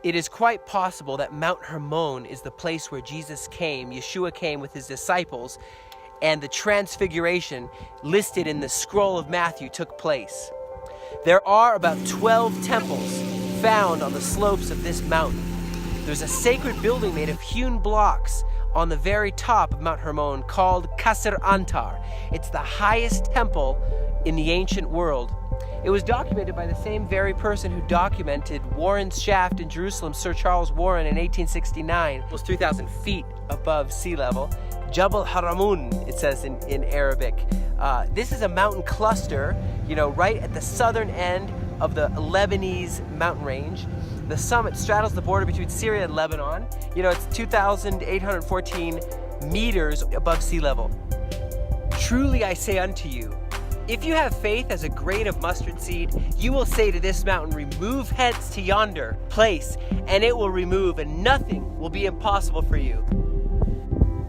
It is quite possible that Mount Hermon is the place where Yeshua came with his disciples, and the transfiguration listed in the scroll of Matthew took place. There are about 12 temples found on the slopes of this mountain. There's a sacred building made of hewn blocks on the very top of Mount Hermon called Qasr Antar. It's the highest temple in the ancient world. It was documented by the same very person who documented Warren's Shaft in Jerusalem, Sir Charles Warren, in 1869. It was 3,000 feet above sea level. Jabal Haramun, it says in Arabic. This is a mountain cluster, right at the southern end of the Lebanese mountain range. The summit straddles the border between Syria and Lebanon. It's 2,814 meters above sea level. Truly I say unto you, if you have faith as a grain of mustard seed, you will say to this mountain, remove hence to yonder place, and it will remove, and nothing will be impossible for you.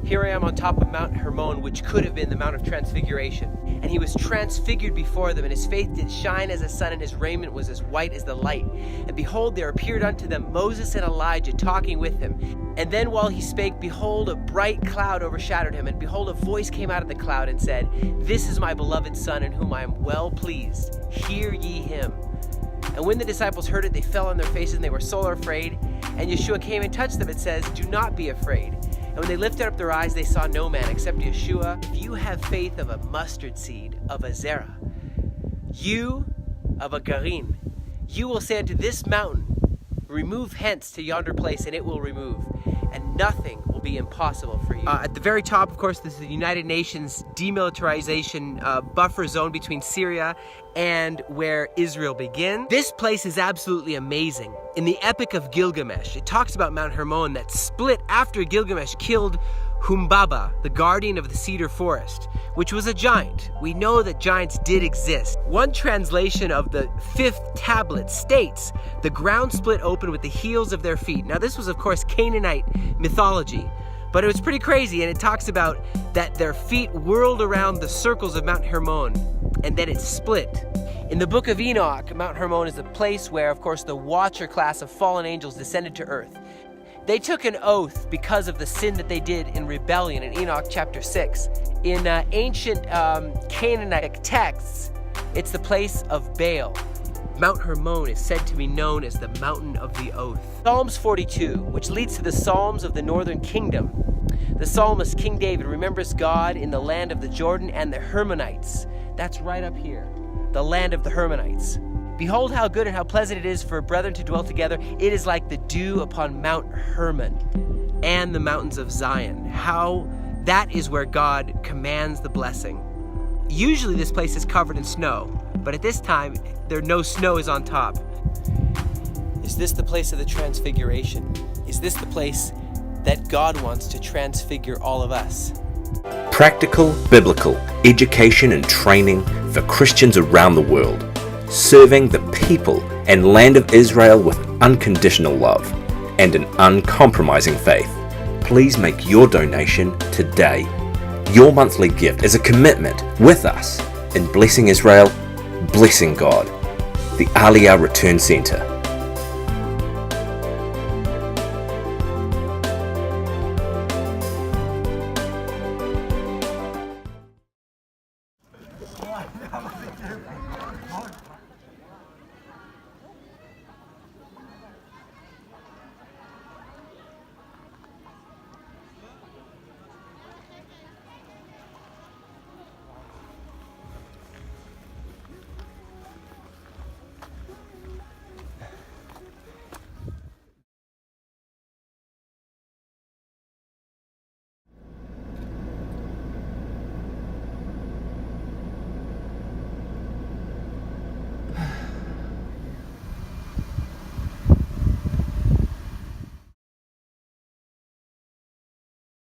Here I am on top of Mount Hermon, which could have been the Mount of Transfiguration. And he was transfigured before them, and his face did shine as the sun, and his raiment was as white as the light. And behold, there appeared unto them Moses and Elijah talking with him. And then while he spake, behold, a bright cloud overshadowed him. And behold, a voice came out of the cloud and said, This is my beloved Son, in whom I am well pleased. Hear ye him. And when the disciples heard it, they fell on their faces, and they were sore afraid. And Yeshua came and touched them and says, Do not be afraid. And when they lifted up their eyes, they saw no man except Yeshua. If you have faith of a mustard seed, of a zerah, you of a garin, you will say unto this mountain, remove hence to yonder place, and it will remove, and nothing will be impossible for you. At the very top, of course, this is the United Nations demilitarization buffer zone between Syria and where Israel begins. This place is absolutely amazing. In the Epic of Gilgamesh, it talks about Mount Hermon that split after Gilgamesh killed Humbaba, the guardian of the cedar forest, which was a giant. We know that giants did exist. One translation of the 5th tablet states, the ground split open with the heels of their feet. Now this was of course Canaanite mythology, but it was pretty crazy, and it talks about that their feet whirled around the circles of Mount Hermon, and then it split. In the book of Enoch, Mount Hermon is the place where, of course, the Watcher class of fallen angels descended to earth. They took an oath because of the sin that they did in rebellion in Enoch chapter 6. In ancient Canaanite texts, it's the place of Baal. Mount Hermon is said to be known as the mountain of the oath. Psalms 42, which leads to the Psalms of the northern kingdom. The psalmist King David remembers God in the land of the Jordan and the Hermonites. That's right up here, the land of the Hermonites. Behold how good and how pleasant it is for brethren to dwell together. It is like the dew upon Mount Hermon and the mountains of Zion. How that is where God commands the blessing. Usually this place is covered in snow, but at this time, no snow is on top. Is this the place of the transfiguration? Is this the place that God wants to transfigure all of us? Practical, biblical education and training for Christians around the world, serving the people and land of Israel with unconditional love and an uncompromising faith. Please make your donation today. Your monthly gift is a commitment with us in blessing Israel, blessing God. The Aliyah Return Center.